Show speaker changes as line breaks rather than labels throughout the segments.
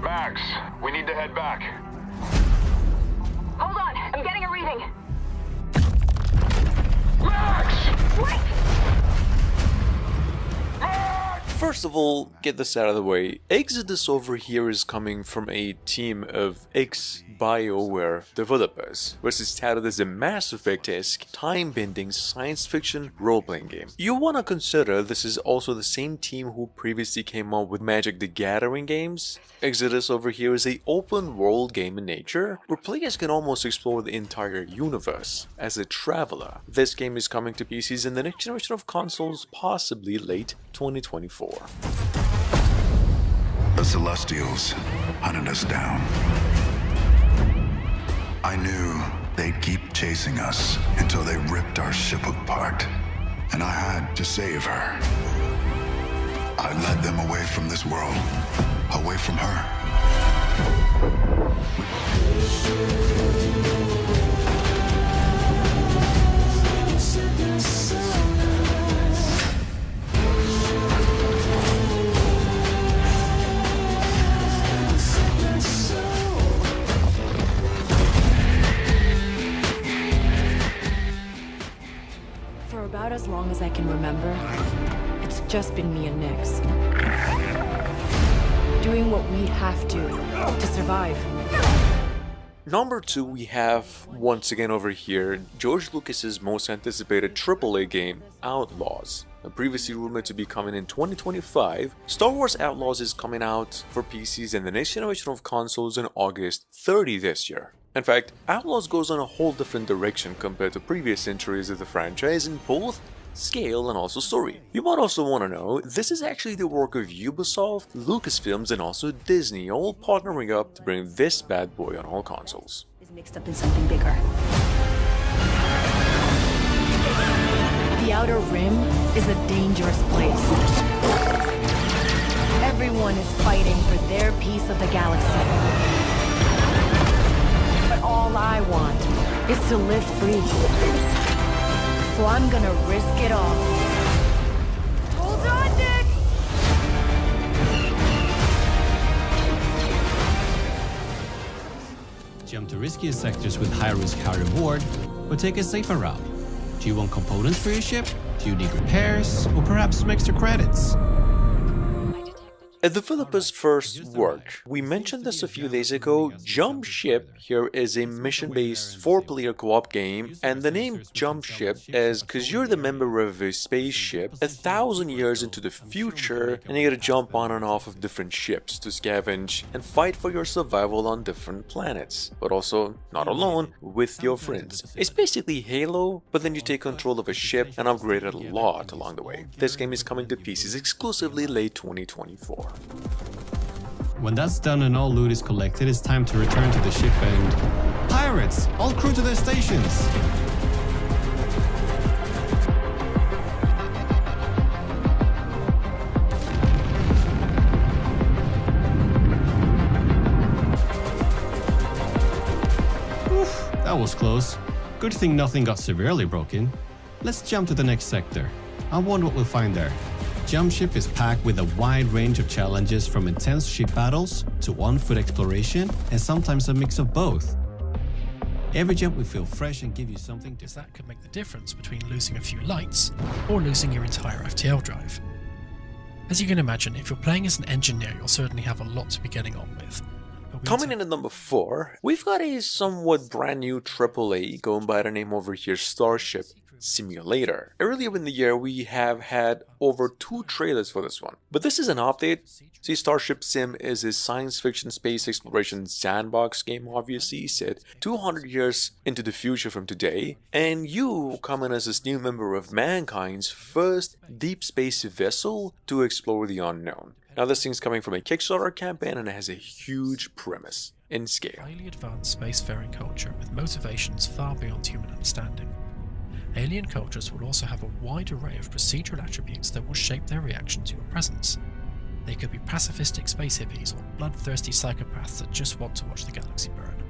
Max, we need to head back.
Hold on, I'm getting a reading.
Max!
Wait!
First of all, get this out of the way. Exodus over here is coming from a team of ex-BioWare developers, which is touted as a Mass Effect-esque, time-bending science fiction role-playing game. You wanna consider this is also the same team who previously came up with Magic the Gathering games. Exodus over here is an open-world game in nature, where players can almost explore the entire universe as a traveler. This game is coming to PCs in the next generation of consoles, possibly late 2024.
The Celestials hunted us down. I knew they'd keep chasing us until they ripped our ship apart, and I had to save her. I led them away from this world, away from her.
For about as long as I can remember, it's just been me and Nyx. Doing what we have to survive.
Number 2, we have, once again over here, George Lucas's most anticipated AAA game, Outlaws. Previously rumored to be coming in 2025, Star Wars Outlaws is coming out for PCs and the next generation of consoles in August 30 this year. In fact, Outlaws goes on a whole different direction compared to previous entries of the franchise in both scale and also story. You might also want to know, this is actually the work of Ubisoft, Lucasfilms and also Disney, all partnering up to bring this bad boy on all consoles.
Is mixed up in something bigger. The Outer Rim is a dangerous place. Everyone is fighting for their piece of the galaxy. But all I want is to live free. So I'm gonna risk it all. Hold on, Nyx!
Jump to riskier sectors with high risk, high reward, or take a safer route. Do you want components for your ship? Do you need repairs? Or perhaps some extra credits?
A developer's first work. We mentioned this a few days ago. Jump Ship here is a mission-based 4-player co-op game, and the name Jump Ship is because you're the member of a spaceship 1,000 years into the future, and you gotta jump on and off of different ships to scavenge and fight for your survival on different planets, but also not alone, with your friends. It's basically Halo, but then you take control of a ship and upgrade it a lot along the way. This game is coming to PCs exclusively late 2024.
When that's done and all loot is collected, it's time to return to the ship and... Pirates! All crew to their stations! Oof, that was close. Good thing nothing got severely broken. Let's jump to the next sector. I wonder what we'll find there. Jump Ship is packed with a wide range of challenges, from intense ship battles to on-foot exploration, and sometimes a mix of both. Every jump will feel fresh and give you something to...
That could make the difference between losing a few lights or losing your entire FTL drive. As you can imagine, if you're playing as an engineer, you'll certainly have a lot to be getting on with.
Coming in at number 4, we've got a somewhat brand new AAA going by the name over here, Starship Simulator. Earlier in the year, we have had over 2 trailers for this one, but this is an update. See, Starship Sim is a science fiction space exploration sandbox game, obviously set 200 years into the future from today, and you come in as this new member of mankind's first deep space vessel to explore the unknown. Now, this thing's coming from a Kickstarter campaign and it has a huge premise in scale.
Highly advanced spacefaring culture with motivations far beyond human understanding. Alien cultures will also have a wide array of procedural attributes that will shape their reaction to your presence. They could be pacifistic space hippies or bloodthirsty psychopaths that just want to watch the galaxy burn.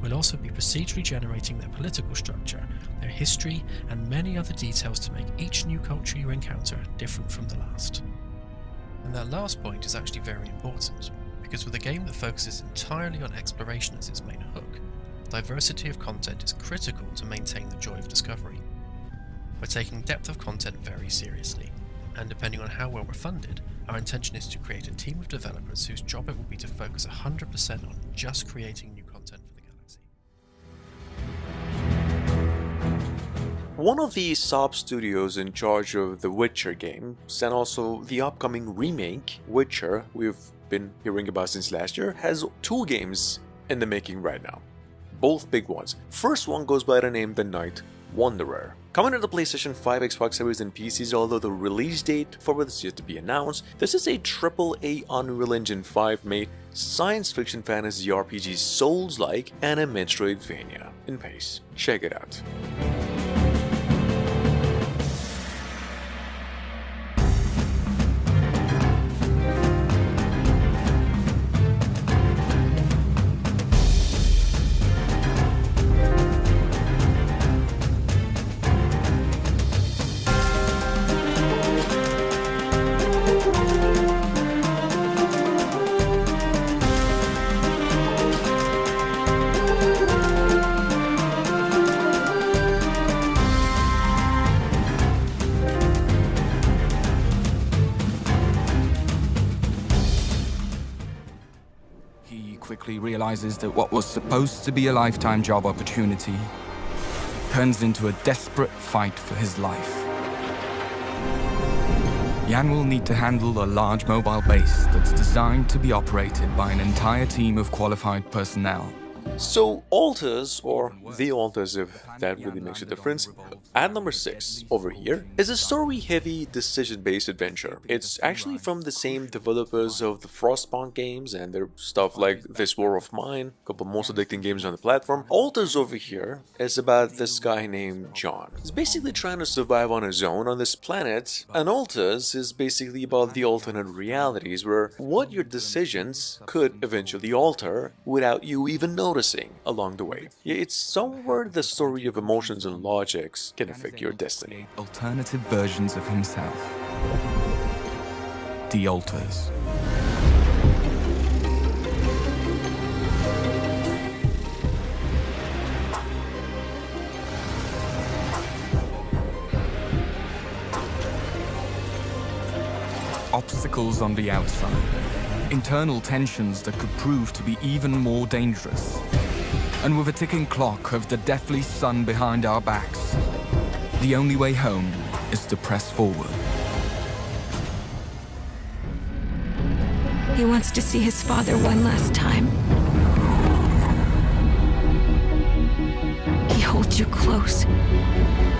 We'll also be procedurally generating their political structure, their history, and many other details to make each new culture you encounter different from the last. And that last point is actually very important, because with a game that focuses entirely on exploration as its main hook, diversity of content is critical to maintain the joy of discovery. We're taking depth of content very seriously, and depending on how well we're funded, our intention is to create a team of developers whose job it will be to focus 100% on just creating new content for the galaxy.
One of the sub-studios in charge of the Witcher games, and also the upcoming remake, Witcher, we've been hearing about since last year, has 2 games in the making right now. Both big ones. First one goes by the name The Night Wanderer. Coming to the PlayStation 5, Xbox Series and PCs, although the release date for it is yet to be announced, this is a AAA Unreal Engine 5 made science fiction fantasy RPG Souls-like and a Metroidvania in pace. Check it out.
Quickly realizes that what was supposed to be a lifetime job opportunity turns into a desperate fight for his life. Jan will need to handle a large mobile base that's designed to be operated by an entire team of qualified personnel.
So Alters, or The Alters if that really makes a difference, at number 6 over here is a story-heavy decision-based adventure. It's actually from the same developers of the Frostpunk games and their stuff like This War of Mine, a couple most addicting games on the platform. Alters over here is about this guy named John. He's basically trying to survive on his own on this planet, and Alters is basically about the alternate realities where what your decisions could eventually alter without you even noticing along the way. Yeah, it's somewhere the story of emotions and logics can affect your destiny.
Alternative versions of himself. The Alters. Obstacles on the outside. Internal tensions that could prove to be even more dangerous. And with a ticking clock of the deathly sun behind our backs, the only way home is to press forward.
He wants to see his father one last time. He holds you close.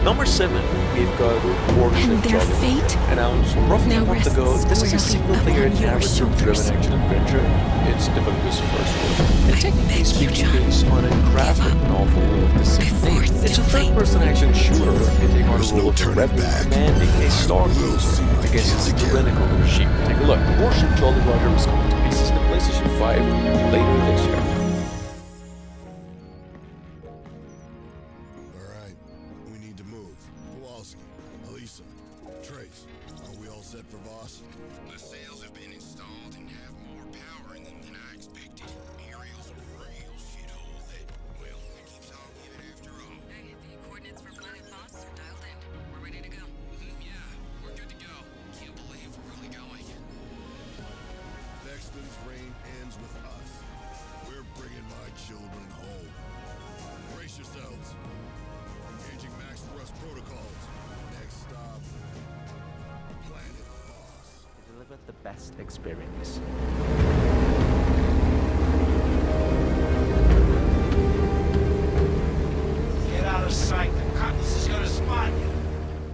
Number 7, we've got Warship
And their
Jolly.
fate
Announced roughly a
now
month ago,
rests
this is a
squarely
single-player
upon your
narrative-driven
shoulders.
action-adventure. It's developers' first work. And technically
beg you,
speaking,
John,
based on a graphic
give up
novel of the same
before
name.
it's
It's a
too late.
third-person action shooter. You take on
There's
the
no
role of a
turning
rebel
back.
commanding a star
We'll
cruiser
see what
against
kids
its
get.
tyrannical regime. Take a look. Warship Jolly Roger is coming to pieces in the PlayStation 5 later this year.
All right, we need to move. Kowalski, Elisa, Trace, are we all set for Voss?
The sails have been installed and have more power in them than I expected. Ariel's a real shithole that, well, it keeps on giving after all.
Hey, the coordinates for Planet Voss are dialed in. We're ready to go.
Yeah, we're good to go. Can't believe we're really going.
Dexton's reign ends with us. We're bringing my children home. Brace yourselves. Engaging max thrust protocols. Next stop, Planet Voss.
Deliver the best experience.
Get out of sight. The cutlass is gonna spot you.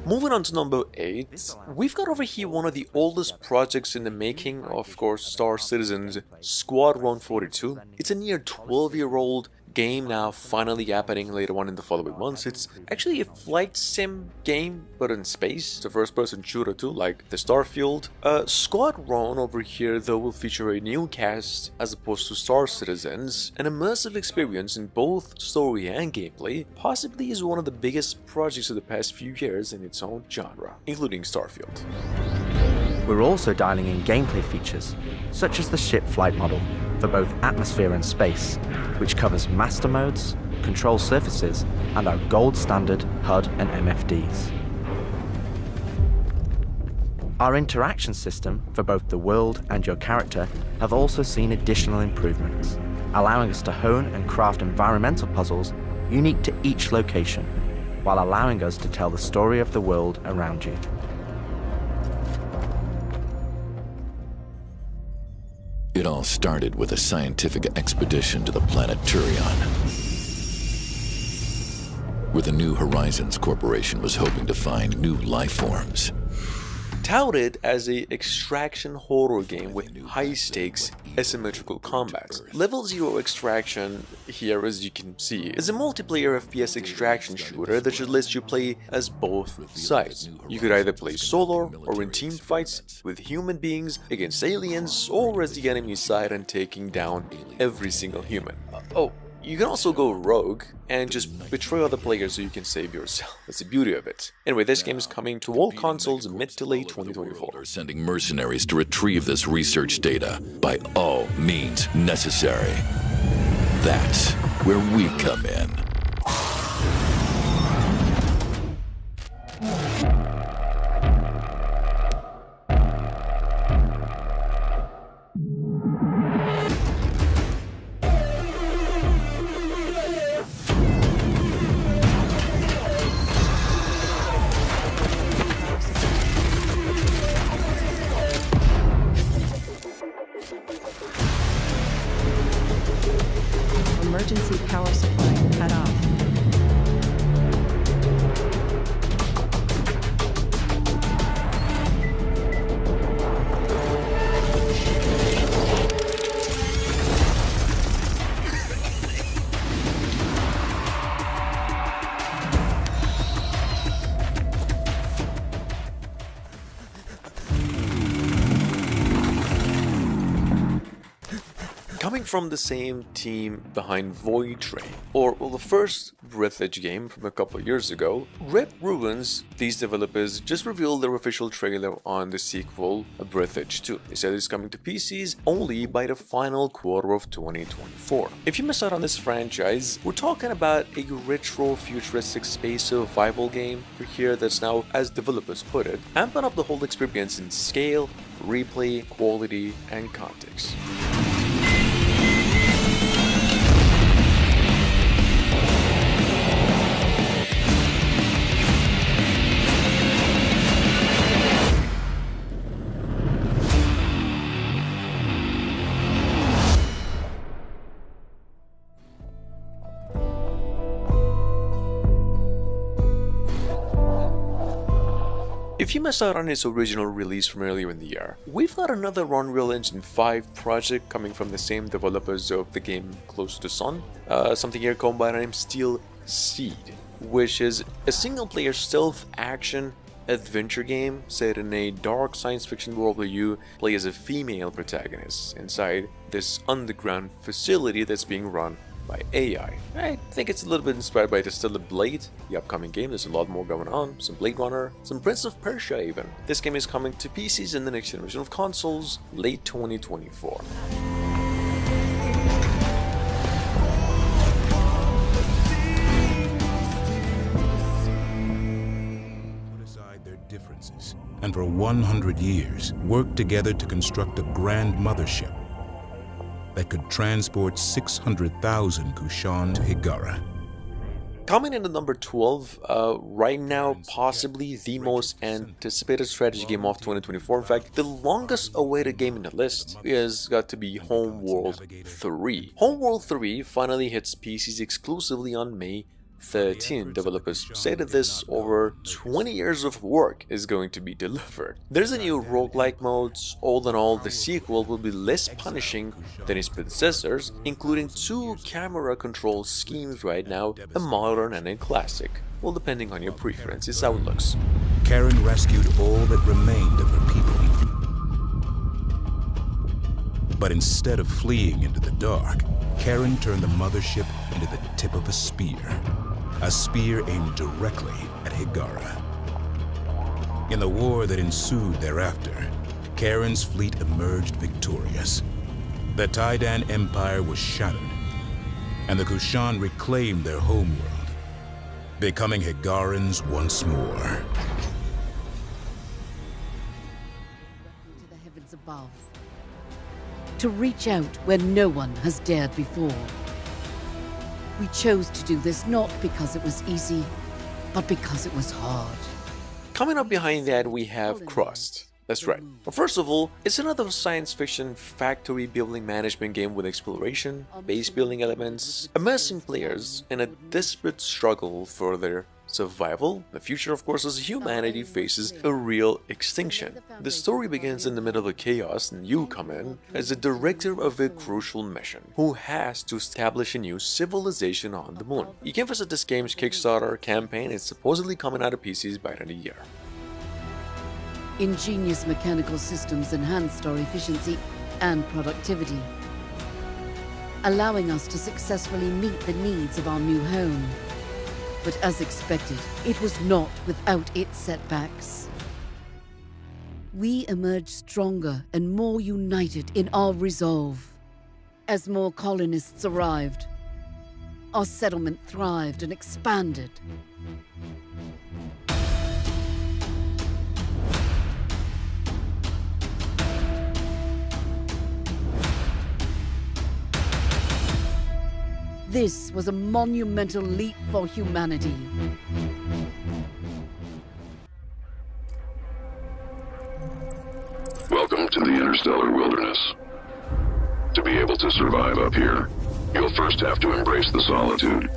Moving on to number 8, we've got over here one of the oldest projects in the making, of course, Star Citizen's Squadron 42. It's a near 12-year-old game now finally happening later on in the following months. It's actually a flight sim game, but in space. It's a first-person shooter too, like the Starfield. Squadron over here, though, will feature a new cast as opposed to Star Citizens. An immersive experience in both story and gameplay, possibly is one of the biggest projects of the past few years in its own genre, including Starfield.
We're also dialing in gameplay features, such as the ship flight model for both atmosphere and space, which covers master modes, control surfaces, and our gold standard HUD and MFDs. Our interaction system for both the world and your character have also seen additional improvements, allowing us to hone and craft environmental puzzles unique to each location, while allowing us to tell the story of the world around you.
It all started with a scientific expedition to the planet Turion, where the New Horizons Corporation was hoping to find new life forms.
Touted as a extraction horror game with high-stakes, asymmetrical combats. Level 0 Extraction, here as you can see, is a multiplayer FPS extraction shooter that should let you play as both sides. You could either play solo or in team fights with human beings against aliens, or as the enemy side and taking down every single human. You can also go rogue and just betray other players so you can save yourself. That's the beauty of it. Anyway, this game is coming to all consoles mid to late 2024.
Are sending mercenaries to retrieve this research data by all means necessary. That's where we come in.
Emergency power supply cut off.
Coming from the same team behind Void Train, or well, the first Breath Edge game from a couple of years ago, Red Ruins, these developers just revealed their official trailer on the sequel, Breath Edge 2. They said it's coming to PCs only by the final quarter of 2024. If you miss out on this franchise, we're talking about a retro futuristic space survival game for here that's now, as developers put it, amping up the whole experience in scale, replay, quality, and context. If you missed out on its original release from earlier in the year, we've got another Unreal Engine 5 project coming from the same developers of the game Close to Sun, something here called by the name Steel Seed, which is a single-player stealth action adventure game set in a dark science fiction world where you play as a female protagonist inside this underground facility that's being run by AI. I think it's a little bit inspired by the Stellar Blade, the upcoming game. There's a lot more going on, some Blade Runner, some Prince of Persia even. This game is coming to PCs and the next generation of consoles, late 2024.
Put aside their differences, and for 100 years, work together to construct a grand mothership that could transport 600,000 Kushan to Higara.
Coming in at number 12, right now possibly the most anticipated strategy game of 2024. In fact, the longest awaited game in the list is got to be Homeworld 3. Homeworld 3 finally hits PCs exclusively on May 13. Developers say that this over 20 years of work is going to be delivered. There's a new roguelike mode. All in all, the sequel will be less punishing than its predecessors, including 2 camera control schemes right now, a modern and a classic. Well, depending on your preference, it's how it looks.
Karen rescued all that remained of her people. But instead of fleeing into the dark, Karen turned the mothership into the tip of a spear aimed directly at Higara. In the war that ensued thereafter,
Karen's fleet emerged victorious. The Taidan Empire was shattered, and the Kushan reclaimed their homeworld, becoming Higarans once more.
To the heavens above, to reach out where no one has dared before. We chose to do this not because it was easy, but because it was hard.
Coming up behind that, we have Crust. That's right. But first of all, it's another science fiction factory building management game with exploration, base building elements, immersing players in a desperate struggle for their survival. The future, of course, as humanity faces a real extinction. The story begins in the middle of chaos, and you come in as the director of a crucial mission, who has to establish a new civilization on the moon. You can visit this game's Kickstarter campaign. It's supposedly coming out of PCs by the end of the year.
Ingenious mechanical systems enhanced our efficiency and productivity, allowing us to successfully meet the needs of our new home. But as expected, it was not without its setbacks. We emerged stronger and more united in our resolve. As more colonists arrived, our settlement thrived and expanded. This was a monumental leap for humanity.
Welcome to the interstellar wilderness. To be able to survive up here, you'll first have to embrace the solitude.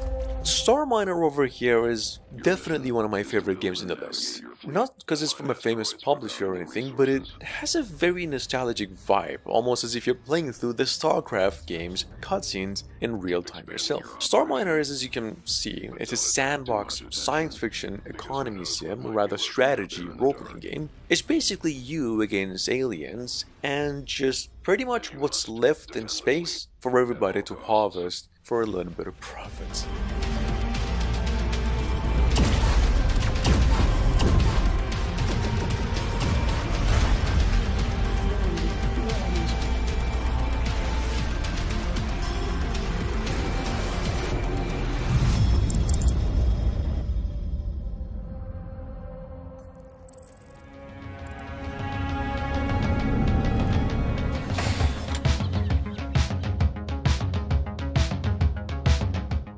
Star Miner over here is definitely one of my favorite games in the list. Not because it's from a famous publisher or anything, but it has a very nostalgic vibe, almost as if you're playing through the StarCraft games cutscenes in real time yourself. Star Miner is, as you can see, it's a sandbox science fiction economy sim, or rather strategy role-playing game. It's basically you against aliens, and just pretty much what's left in space for everybody to harvest for a little bit of profit.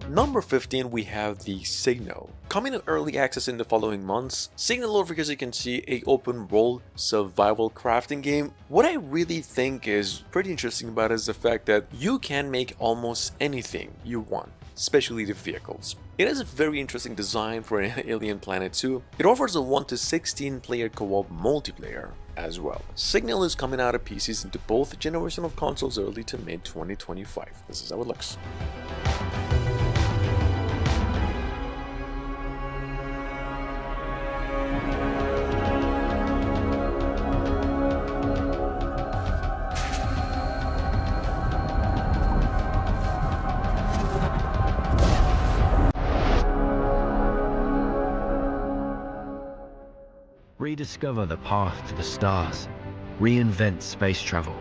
Number 15, we have the Signal. Coming to early access in the following months, Signal over here, as you can see, a open world survival crafting game. What I really think is pretty interesting about it is the fact that you can make almost anything you want, especially the vehicles. It has a very interesting design for an alien planet too. It offers a 1 to 16 player co-op multiplayer as well. Signal is coming out of PCs into both generation of consoles early to mid 2025. This is how it looks.
Rediscover the path to the stars. Reinvent space travel.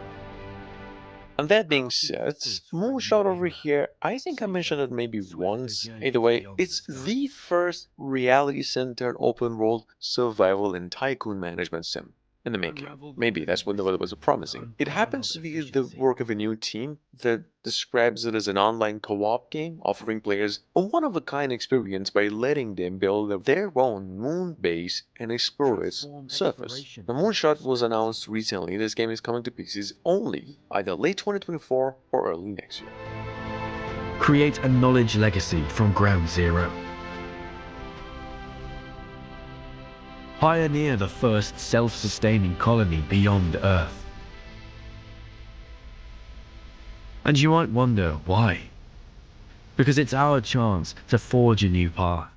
And that being said, Moonshot over here, I think I mentioned it maybe once. Either way, it's the first reality-centered open-world survival and tycoon management sim in the making. Maybe that's what it was promising. It happens to be the work of a new team that describes it as an online co-op game offering players a one-of-a-kind experience by letting them build their own moon base and explore its surface. The Moonshot was announced recently. This game is coming to PCs only either late 2024 or early next year.
Create a knowledge legacy from ground zero. Pioneer the first self-sustaining colony beyond Earth. And you might wonder why. Because it's our chance to forge a new path.